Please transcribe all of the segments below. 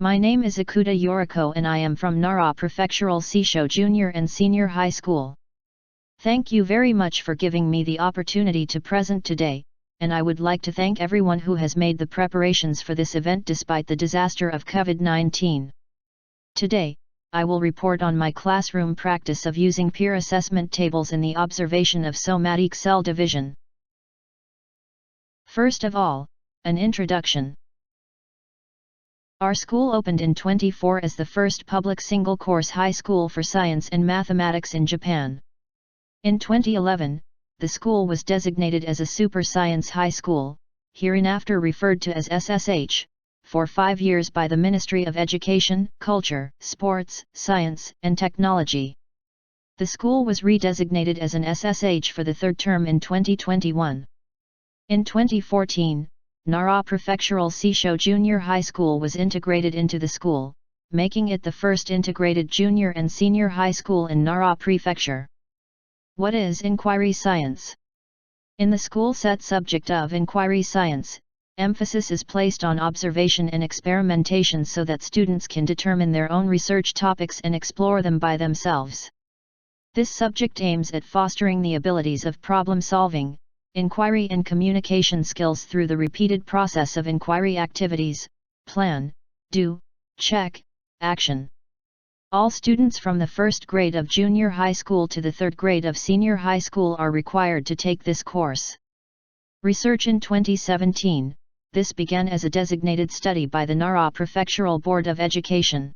My name is Ikuta Yoriko and I am from Nara Prefectural Seisho Junior and Senior High School. Thank you very much for giving me the opportunity to present today, and I would like to thank everyone who has made the preparations for this event despite the disaster of COVID-19. Today, I will report on my classroom practice of using peer assessment tables in the observation of somatic cell division. First of all, an introduction. Our school opened in 2004 as the first public single-course high school for science and mathematics in Japan. In 2011, the school was designated as a super science high school, hereinafter referred to as SSH, for 5 years by the Ministry of Education, Culture, Sports, Science, and Technology. The school was redesignated as an SSH for the third term in 2021. In 2014, Nara Prefectural Seisho Junior High School was integrated into the school, making it the first integrated junior and senior high school in Nara Prefecture. What is inquiry science? In the school set subject of inquiry science, emphasis is placed on observation and experimentation so that students can determine their own research topics and explore them by themselves. This subject aims at fostering the abilities of problem solving, inquiry and communication skills through the repeated process of inquiry activities, plan, do, check, action. All students from the first grade of junior high school to the third grade of senior high school are required to take this course. Research in 2017, this began as a designated study by the Nara Prefectural Board of Education.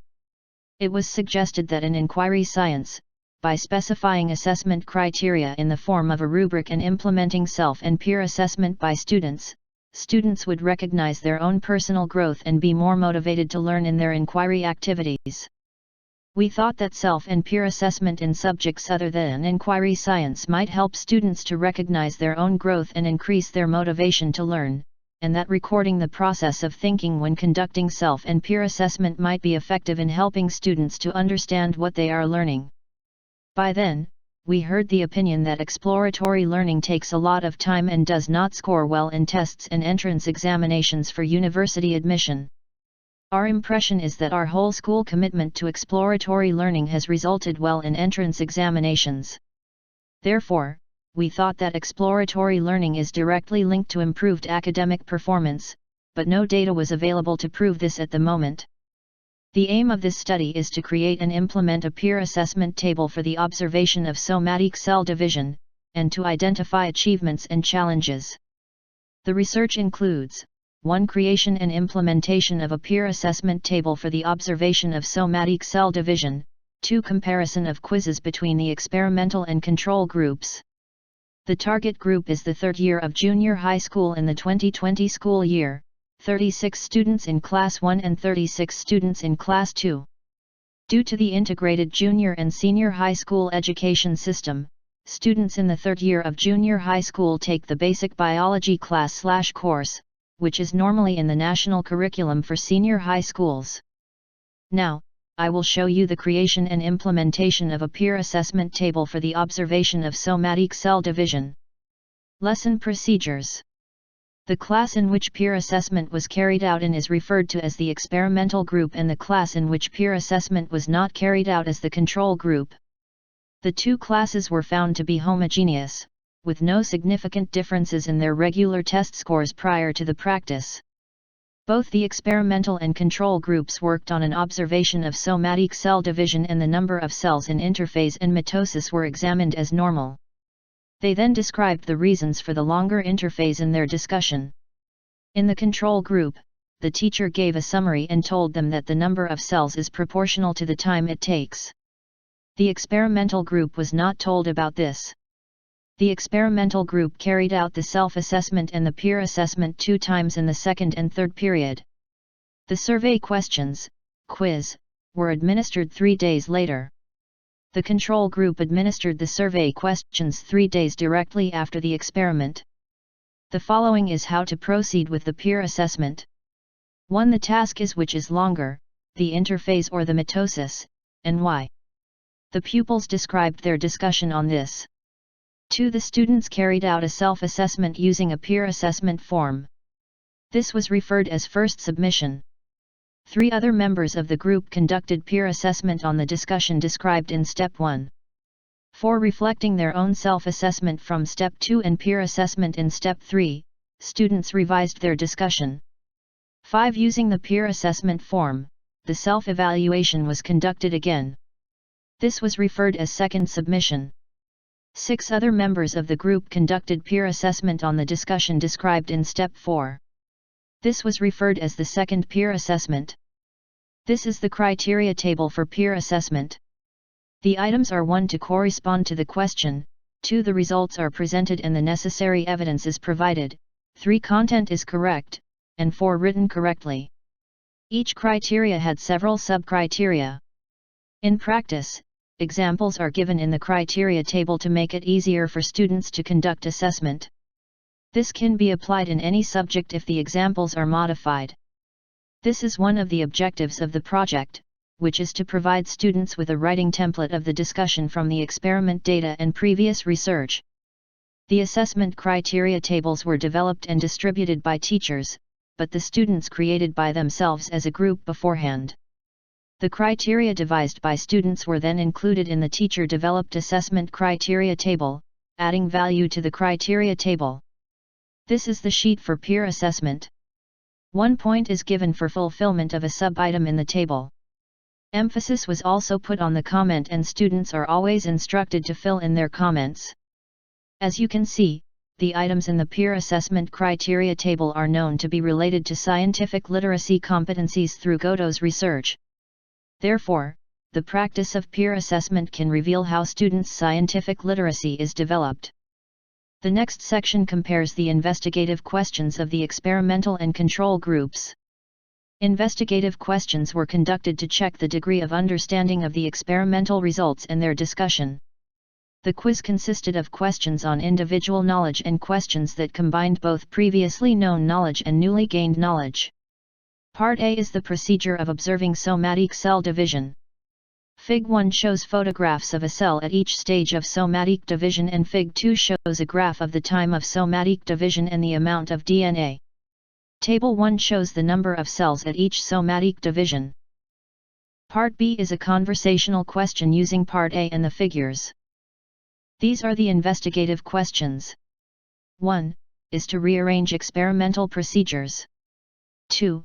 It was suggested that in inquiry science, by specifying assessment criteria in the form of a rubric and implementing self and peer assessment by students, students would recognize their own personal growth and be more motivated to learn in their inquiry activities. We thought that self and peer assessment in subjects other than inquiry science might help students to recognize their own growth and increase their motivation to learn, and that recording the process of thinking when conducting self and peer assessment might be effective in helping students to understand what they are learning. By then, we heard the opinion that exploratory learning takes a lot of time and does not score well in tests and entrance examinations for university admission. Our impression is that our whole school commitment to exploratory learning has resulted well in entrance examinations. Therefore, we thought that exploratory learning is directly linked to improved academic performance, but no data was available to prove this at the moment. The aim of this study is to create and implement a peer assessment table for the observation of somatic cell division, and to identify achievements and challenges. The research includes 1. Creation and implementation of a peer assessment table for the observation of somatic cell division, 2. Comparison of quizzes between the experimental and control groups. The target group is the third year of junior high school in the 2020 school year, 36 students in Class 1 and 36 students in Class 2. Due to the integrated junior and senior high school education system, students in the third year of junior high school take the basic biology class/course, which is normally in the national curriculum for senior high schools. Now, I will show you the creation and implementation of a peer assessment table for the observation of somatic cell division. Lesson procedures. The class in which peer assessment was carried out in is referred to as the experimental group and the class in which peer assessment was not carried out as the control group. The two classes were found to be homogeneous, with no significant differences in their regular test scores prior to the practice. Both the experimental and control groups worked on an observation of somatic cell division and the number of cells in interphase and mitosis were examined as normal. They then described the reasons for the longer interphase in their discussion. In the control group, the teacher gave a summary and told them that the number of cells is proportional to the time it takes. The experimental group was not told about this. The experimental group carried out the self-assessment and the peer assessment 2 times in the second and third period. The survey questions, quiz, were administered 3 days later. The control group administered the survey questions 3 days directly after the experiment. The following is how to proceed with the peer assessment. 1. The task is which is longer, the interphase or the mitosis, and why. The pupils described their discussion on this. 2. The students carried out a self-assessment using a peer assessment form. This was referred as first submission. 3 other members of the group conducted peer assessment on the discussion described in Step 1. 4. Reflecting their own self-assessment from Step 2 and peer assessment in Step 3, students revised their discussion. 5. Using the peer assessment form, the self-evaluation was conducted again. This was referred as second submission. 6 other members of the group conducted peer assessment on the discussion described in Step 4. This was referred as the second peer assessment. This is the criteria table for peer assessment. The items are 1 to correspond to the question, 2 the results are presented and the necessary evidence is provided, 3 content is correct, and 4 written correctly. Each criteria had several sub-criteria. In practice, examples are given in the criteria table to make it easier for students to conduct assessment. This can be applied in any subject if the examples are modified. This is one of the objectives of the project, which is to provide students with a writing template of the discussion from the experiment data and previous research. The assessment criteria tables were developed and distributed by teachers, but the students created by themselves as a group beforehand. The criteria devised by students were then included in the teacher-developed assessment criteria table, adding value to the criteria table. This is the sheet for peer assessment. 1 point is given for fulfillment of a sub-item in the table. Emphasis was also put on the comment, and students are always instructed to fill in their comments. As you can see, the items in the peer assessment criteria table are known to be related to scientific literacy competencies through Goto's research. Therefore, the practice of peer assessment can reveal how students' scientific literacy is developed. The next section compares the investigative questions of the experimental and control groups. Investigative questions were conducted to check the degree of understanding of the experimental results and their discussion. The quiz consisted of questions on individual knowledge and questions that combined both previously known knowledge and newly gained knowledge. Part A is the procedure of observing somatic cell division. Fig 1 shows photographs of a cell at each stage of somatic division, and Fig 2 shows a graph of the time of somatic division and the amount of DNA. Table 1 shows the number of cells at each somatic division. Part B is a conversational question using Part A and the figures. These are the investigative questions. 1 is to rearrange experimental procedures. 2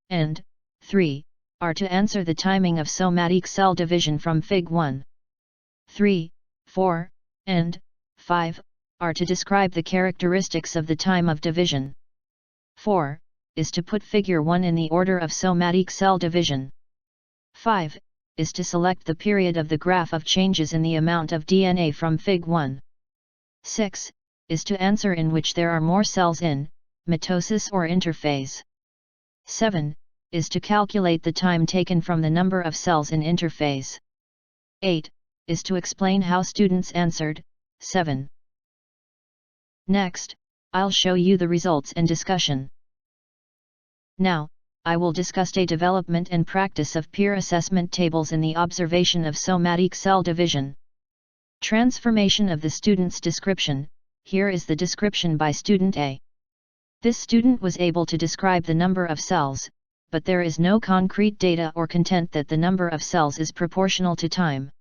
and 3 are to answer the timing of somatic cell division from Fig 1. 3, 4, and 5 are to describe the characteristics of the time of division. 4 is to put Figure 1 in the order of somatic cell division. 5 is to select the period of the graph of changes in the amount of DNA from Fig 1. 6 is to answer in which there are more cells in mitosis or interphase. 7 is to calculate the time taken from the number of cells in interphase. 8 is to explain how students answered 7. Next, I'll show you the results and discussion. Now, I will discuss a development and practice of peer assessment tables in the observation of somatic cell division. Transformation of the student's description. Here is the description by student A. This student was able to describe the number of cells, but there is no concrete data or content that the number of cells is proportional to time.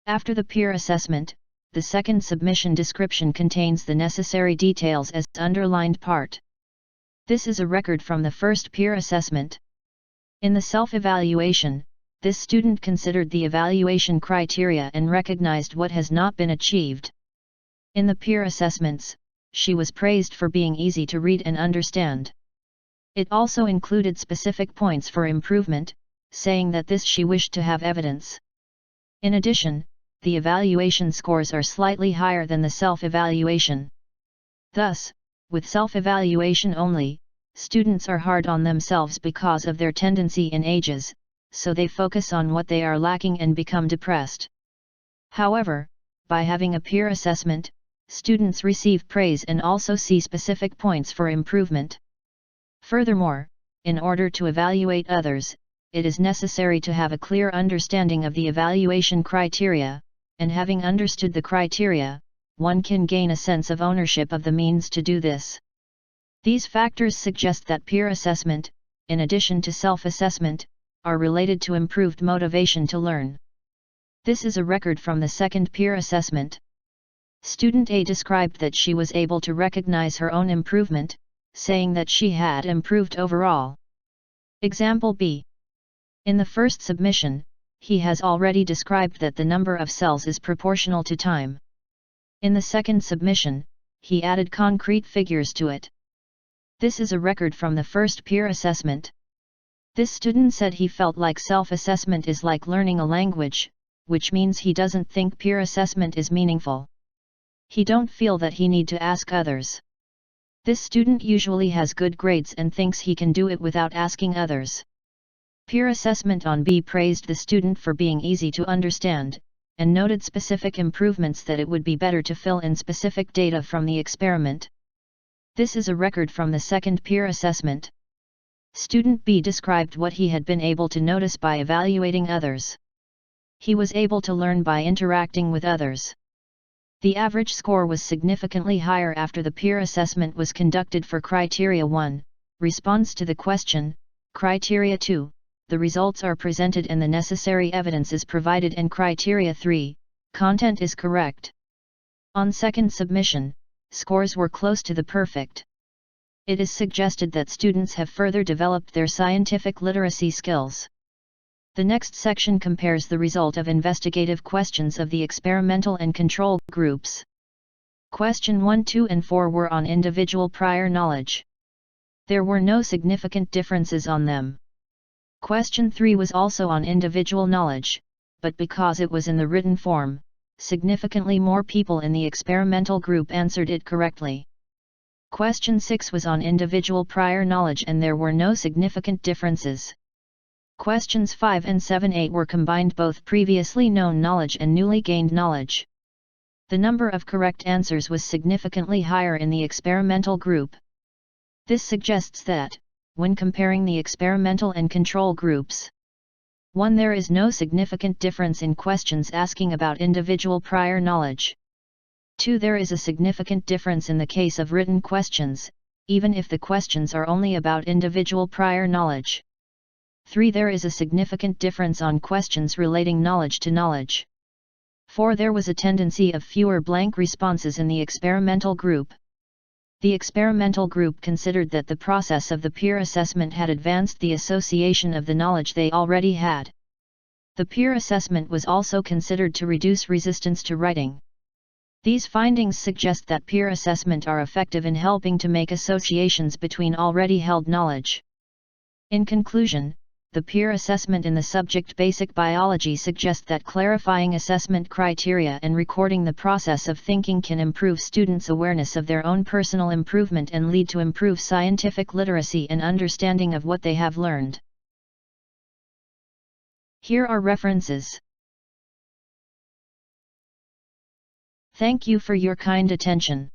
After the peer assessment, the second submission description contains the necessary details as underlined part. This is a record from the first peer assessment. In the self-evaluation, this student considered the evaluation criteria and recognized what has not been achieved. In the peer assessments, she was praised for being easy to read and understand. It also included specific points for improvement, saying that this she wished to have evidence. In addition, the evaluation scores are slightly higher than the self-evaluation. Thus, with self-evaluation only, students are hard on themselves because of their tendency in ages, so they focus on what they are lacking and become depressed. However, by having a peer assessment, students receive praise and also see specific points for improvement. Furthermore, in order to evaluate others, it is necessary to have a clear understanding of the evaluation criteria, and having understood the criteria, one can gain a sense of ownership of the means to do this. These factors suggest that peer assessment, in addition to self-assessment, are related to improved motivation to learn. This is a record from the second peer assessment. Student A described that she was able to recognize her own improvement, saying that she had improved overall. Example B. In the first submission, he has already described that the number of cells is proportional to time. In the second submission, he added concrete figures to it. This is a record from the first peer assessment. This student said he felt like self-assessment is like learning a language, which means he doesn't think peer assessment is meaningful. He don't feel that he need to ask others. This student usually has good grades and thinks he can do it without asking others. Peer assessment on B praised the student for being easy to understand, and noted specific improvements that it would be better to fill in specific data from the experiment. This is a record from the second peer assessment. Student B described what he had been able to notice by evaluating others. He was able to learn by interacting with others. The average score was significantly higher after the peer assessment was conducted for Criteria 1, response to the question, Criteria 2, the results are presented and the necessary evidence is provided, and Criteria 3, content is correct. On second submission, scores were close to the perfect. It is suggested that students have further developed their scientific literacy skills. The next section compares the result of investigative questions of the experimental and control groups. Question 1, 2 and 4 were on individual prior knowledge. There were no significant differences on them. Question 3 was also on individual knowledge, but because it was in the written form, significantly more people in the experimental group answered it correctly. Question 6 was on individual prior knowledge and there were no significant differences. Questions 5 and 7-8 were combined both previously known knowledge and newly gained knowledge. The number of correct answers was significantly higher in the experimental group. This suggests that, when comparing the experimental and control groups, 1. There is no significant difference in questions asking about individual prior knowledge. 2. There is a significant difference in the case of written questions, even if the questions are only about individual prior knowledge. 3. There is a significant difference on questions relating knowledge to knowledge. 4. There was a tendency of fewer blank responses in the experimental group. The experimental group considered that the process of the peer assessment had advanced the association of the knowledge they already had. The peer assessment was also considered to reduce resistance to writing. These findings suggest that peer assessment are effective in helping to make associations between already held knowledge. In conclusion, the peer assessment in the subject Basic Biology suggests that clarifying assessment criteria and recording the process of thinking can improve students' awareness of their own personal improvement and lead to improved scientific literacy and understanding of what they have learned. Here are references. Thank you for your kind attention.